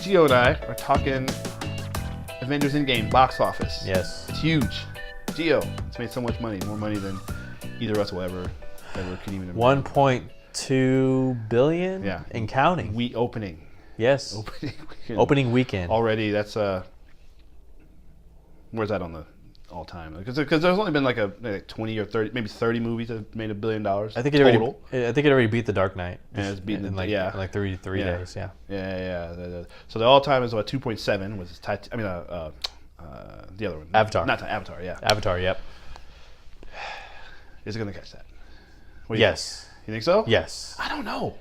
Gio and I are talking Avengers Endgame box office. Yes. It's huge. Gio, it's made so much money, more money than either of us will ever could even imagine. 1.2 billion and counting. Opening. Yes. Opening weekend. Already, that's where's that on the all time? Because there's only been like 20 or 30, maybe 30 movies that have made $1 billion. I think total. I think it already beat The Dark Knight. And it's beaten in like 3 days. Yeah. Yeah. So the all time is 2.7 was the other one. Avatar. Not Avatar. Yeah. Avatar. Yep. Is it gonna catch that? Yes. You think so? Yes. I don't know.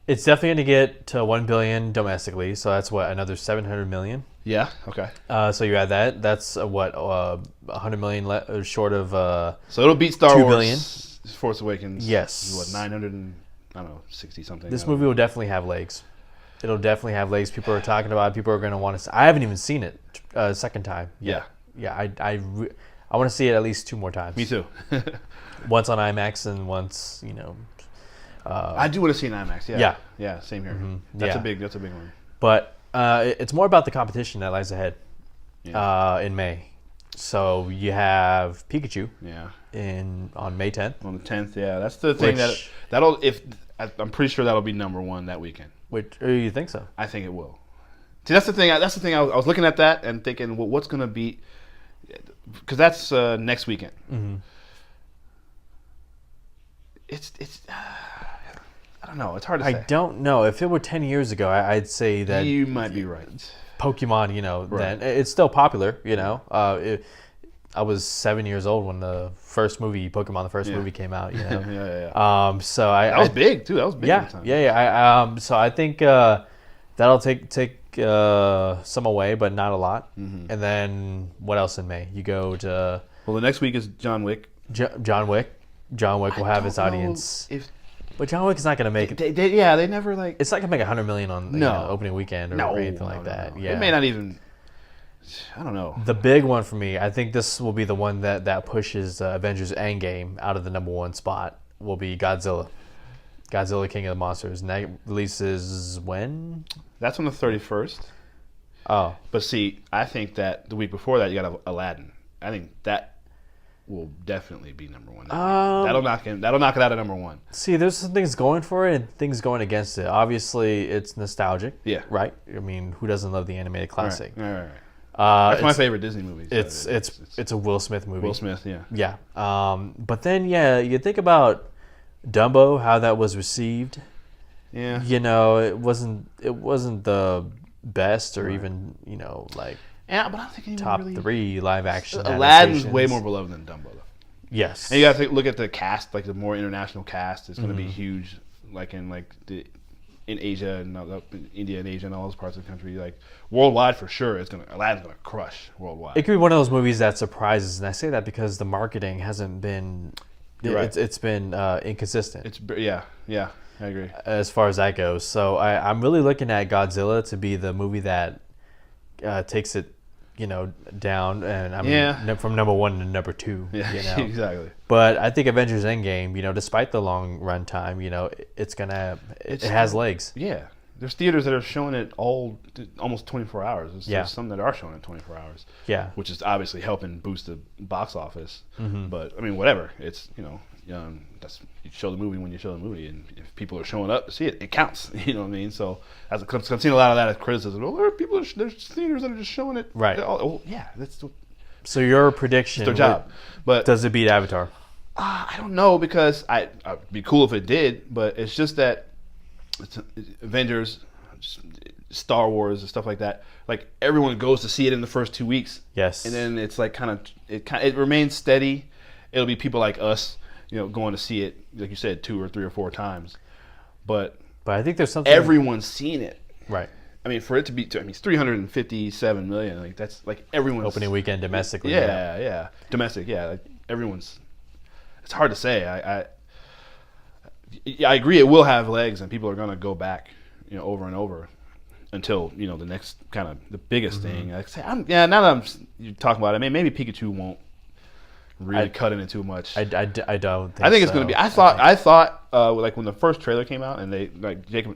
It's definitely going to get to 1 billion domestically, so that's another 700 million. Yeah. Okay. So you add that. That's 100 million short of. So it'll beat Star 2 Wars. billion. Force Awakens. Yes. What 900 and I don't know 60 something. This movie will definitely have legs. It'll definitely have legs. People are talking about it. People are going to want to. I haven't even seen it second time. Yeah. Yeah. I want to see it at least 2 more times. Me too. Once on IMAX and once I do want to see an IMAX. Yeah. Yeah. Same here. Mm-hmm. That's a big one. But it's more about the competition that lies ahead in May. So you have Pikachu. Yeah. On May 10th. On the 10th, yeah. That's the thing I'm pretty sure that'll be number 1 that weekend. Which you think so? I think it will. See, that's the thing. I was looking at that and thinking, well, what's going to be? Because that's next weekend. Mm-hmm. It's I don't know. It's hard to say. I don't know. If it were 10 years ago, I'd say that you might be right. Pokemon, right. then it's still popular. I was 7 years old when the first movie came out. Yeah. So that was big too. That was big. Yeah, at the time. yeah. So I think that'll take some away, but not a lot. Mm-hmm. And then what else in May? You go to the next week is John Wick. John Wick. John Wick will have its audience. But John Wick is not going to make it. They never like. It's not going to make $100 million on opening weekend or anything like that. No. Yeah, It may not even. I don't know. The big one for me, I think this will be the one that pushes Avengers Endgame out of the number 1 spot. Will be Godzilla. Godzilla King of the Monsters. And that releases when? That's on the 31st. Oh, but see, I think that the week before that you got Aladdin. I think that will definitely be number 1. That'll knock it out of number 1. See, there's some things going for it and things going against it. Obviously, it's nostalgic. Yeah. Right. I mean, who doesn't love the animated classic? Right. That's my favorite Disney movie. It's a Will Smith movie. Will Smith, yeah. Yeah. But then, you think about Dumbo, how that was received. Yeah. It wasn't the best or even like. Yeah, but I don't think anyone top really... 3 live action. Aladdin's way more beloved than Dumbo, though. Yes. And you got to look at the cast, like the more international cast. It's going to be huge, like in Asia and India and Asia and all those parts of the country. Like worldwide, for sure, Aladdin's going to crush worldwide. It could be one of those movies that surprises, and I say that because the marketing hasn't been. Right. It's been inconsistent. Yeah, I agree. As far as that goes, so I'm really looking at Godzilla to be the movie that takes it. Down, and I mean, from number 1 to number 2. Yeah, exactly. But I think Avengers Endgame, despite the long run time, it has legs. Yeah, there's theaters that are showing it almost 24 hours. There's some that are showing it 24 hours. Yeah, which is obviously helping boost the box office. Mm-hmm. But I mean, whatever. It's you show the movie when you show the movie, and if people are showing up to see it, it counts. You know what I mean? So I've seen a lot of that as criticism. Well, there's theaters that are just showing it. Right. That's. So your prediction? It's their job. But does it beat Avatar? I don't know, because I'd be cool if it did, but it's just that it's Avengers, Star Wars, and stuff like that. Like everyone goes to see it in the first 2 weeks. Yes. And then it's like it remains steady. It'll be people like us, going to see it, like you said, 2 or 3 or 4 times. But I think there's something. Everyone's seen it. Right. I mean, for it to be, it's 357 million. Like that's like everyone's opening weekend domestically. Yeah. Domestic. Yeah. Like everyone's. It's hard to say. I agree. It will have legs, and people are going to go back, over and over, until the next kind of the biggest thing. Like, now that you're talking about it, I mean, maybe Pikachu won't really cut into too much. I don't. I think it's going to be. I thought like when the first trailer came out, and they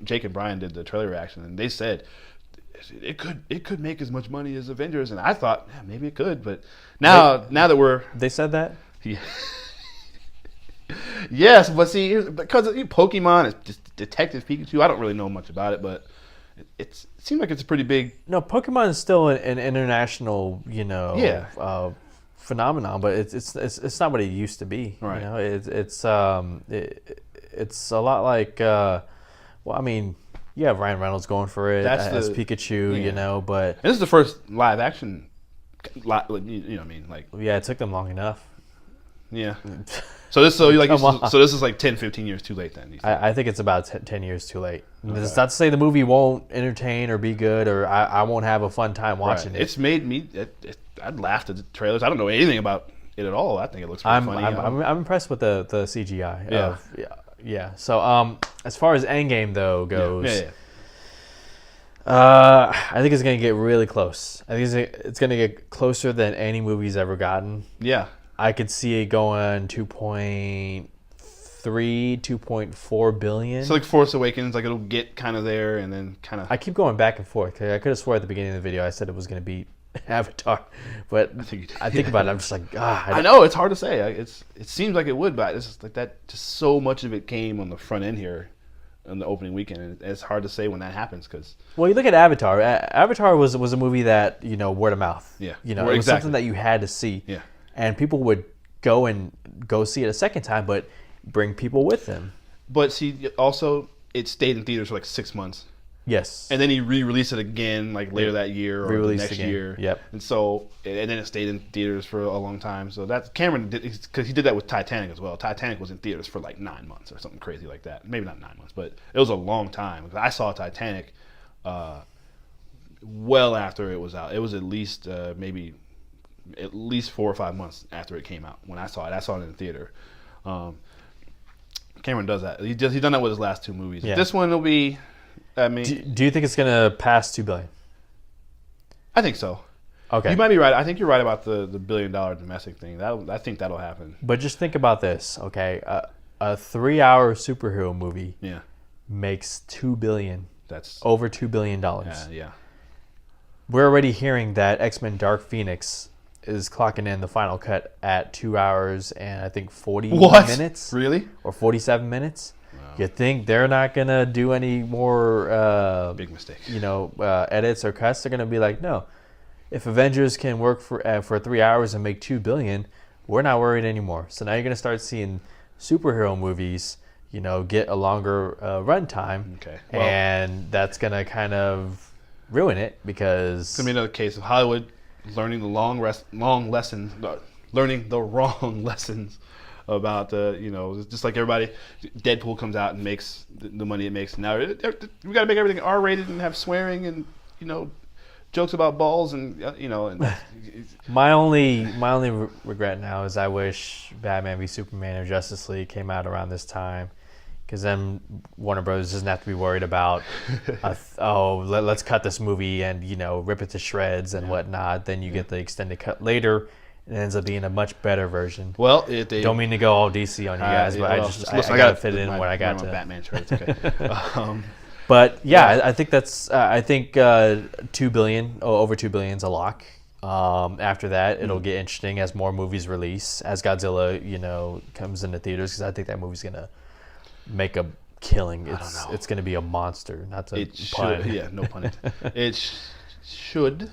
Jake and Brian did the trailer reaction, and they said it could make as much money as Avengers, and I thought maybe it could, but now that we're They said that. yeah. Yes, but see, because Pokemon is just Detective Pikachu. I don't really know much about it, but it seems like it's a pretty big. No, Pokemon is still an international, phenomenon, but it's not what it used to be. Right. You know, it's a lot like, well, I mean, you have Ryan Reynolds going for it as Pikachu, you know, but and this is the first live action. You know what I mean? Like, yeah, it took them long enough. Yeah. So this is like 10, 15 years too late then. I think it's about 10 years too late. Okay. It's not to say the movie won't entertain or be good or I won't have a fun time watching it. It's made me. I'd laughed at the trailers. I don't know anything about it at all. I think it looks pretty funny. I'm impressed with the CGI. Yeah. So as far as Endgame though goes, I think it's gonna get really close. I think it's gonna get closer than any movie's ever gotten. Yeah. I could see it going 2.3, 2.4 billion. So like Force Awakens, like it'll get kind of there and then kind of. I keep going back and forth. I could have swore at the beginning of the video I said it was going to beat Avatar, but I think about it. I'm just like, I know it's hard to say. It seems like it would, but it's just like that. Just so much of it came on the front end here, on the opening weekend, and it's hard to say when that happens because. Well, you look at Avatar. Avatar was a movie that word of mouth. Yeah. It was something that you had to see. Yeah. And people would go see it a second time, but bring people with them. But see, also it stayed in theaters for like 6 months. Yes. And then he re-released it again, like later that year or the next year. Yep. And then it stayed in theaters for a long time. So that's Cameron did because he did that with Titanic as well. Titanic was in theaters for like 9 months or something crazy like that. Maybe not 9 months, but it was a long time. I saw Titanic well after it was out. It was at least maybe. At least 4 or 5 months after it came out. When I saw it in the theater. Cameron does that. He's done that with his last 2 movies. Yeah. This one will be. I mean, do you think it's gonna pass $2 billion? I think so. Okay, you might be right. I think you're right about the $1 billion domestic thing. I think that'll happen. But just think about this, okay? A 3-hour superhero movie. Yeah. Makes $2 billion. That's over $2 billion. Yeah. We're already hearing that X-Men Dark Phoenix is clocking in the final cut at 2 hours and I think 40 minutes. Really? Or 47 minutes. Wow. You think they're not going to do any more big mistakes. Edits or cuts? They're going to be like, no. If Avengers can work for 3 hours and make $2 billion, we're not worried anymore. So now you're going to start seeing superhero movies, get a longer runtime. Okay. Well, and that's going to kind of ruin it because it's going to be another case of Hollywood learning the wrong lessons about just like everybody. Deadpool comes out and makes the money it makes. Now we got to make everything R-rated and have swearing and jokes about balls and And my only regret now is I wish Batman v Superman or Justice League came out around this time. Because then Warner Bros. Doesn't have to be worried about, let's cut this movie and, rip it to shreds and whatnot. Then you get the extended cut later. It ends up being a much better version. Well, don't mean to go all DC on you guys, but I got to fit it in when I got to. Batman shirt, it's okay. But yeah, I think that's, $2 billion, over $2 billion is a lock. After that, it'll get interesting as more movies release, as Godzilla, comes into theaters, because I think that movie's going to make a killing. It's going to be a monster. Not to pun. Yeah, no pun intended. It should.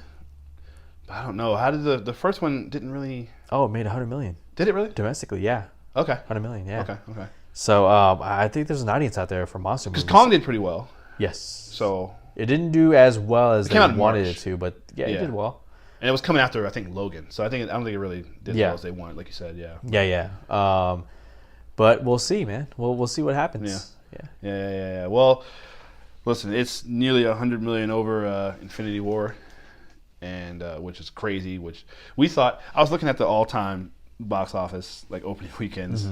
But I don't know. How did the first one didn't really? Oh, it made $100 million. Did it really? Domestically, yeah. Okay. $100 million, yeah. Okay. So I think there's an audience out there for monster movies. Because Kong did pretty well. Yes. So it didn't do as well as they wanted it to, but it did well. And it was coming after, I think, Logan. So I don't think it really did as well as they wanted, like you said. Yeah. Yeah. But we'll see, man. We'll see what happens. Yeah. Well, listen, it's nearly $100 million over Infinity War, and which is crazy. Which we thought. I was looking at the all-time box office like opening weekends,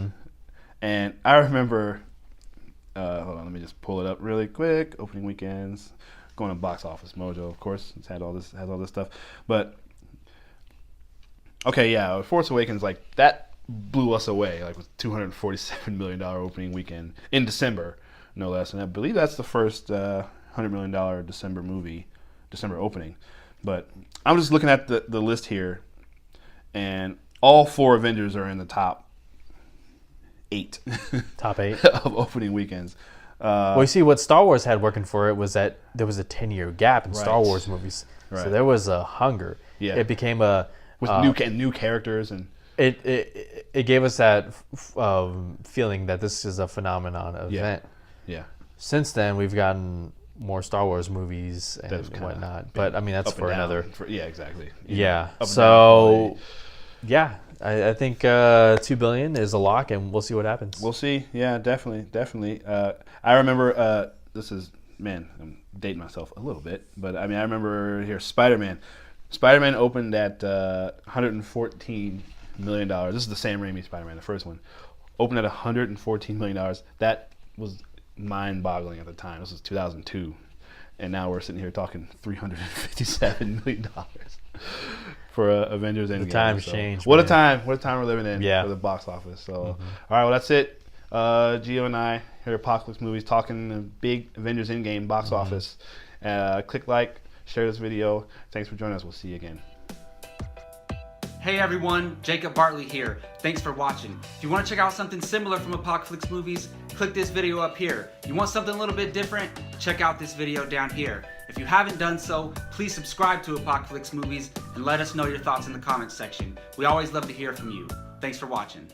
and I remember. Hold on, let me just pull it up really quick. Opening weekends, going to Box Office Mojo, of course. It's has all this stuff, but okay, yeah, Force Awakens like that. Blew us away, like with $247 million opening weekend in December, no less. And I believe that's the first $100 million December movie December opening. But I'm just looking at the list here, and all 4 Avengers are in the top 8. Top 8 of opening weekends. Well, you see, what Star Wars had working for it was that there was a 10-year gap in Star Wars movies. Right. So there was a hunger. Yeah. It became a... With new characters. And It gave us that feeling that this is a phenomenon event. Yeah. Since then, we've gotten more Star Wars movies and whatnot. But, I mean, that's for another... Yeah, exactly. Yeah. So, yeah. I think $2 billion is a lock, and we'll see what happens. We'll see. Yeah, definitely. I remember I'm dating myself a little bit, but I mean, I remember here Spider-Man. Spider-Man opened at $114 million. This is the Sam Raimi Spider-Man, the first one. Opened at $114 million. That was mind-boggling at the time. This was 2002, and now we're sitting here talking $357 million. For Avengers Endgame. The times changed. What a time we're living in for the box office. So, all right, well, that's it. Gio and I here at Apocaflix Movies talking the big Avengers Endgame box office. Click like, share this video. Thanks for joining us. We'll see you again. Hey everyone, Jacob Bartley here. Thanks for watching. If you want to check out something similar from Apocaflix Movies, click this video up here. You want something a little bit different? Check out this video down here. If you haven't done so, please subscribe to Apocaflix Movies and let us know your thoughts in the comments section. We always love to hear from you. Thanks for watching.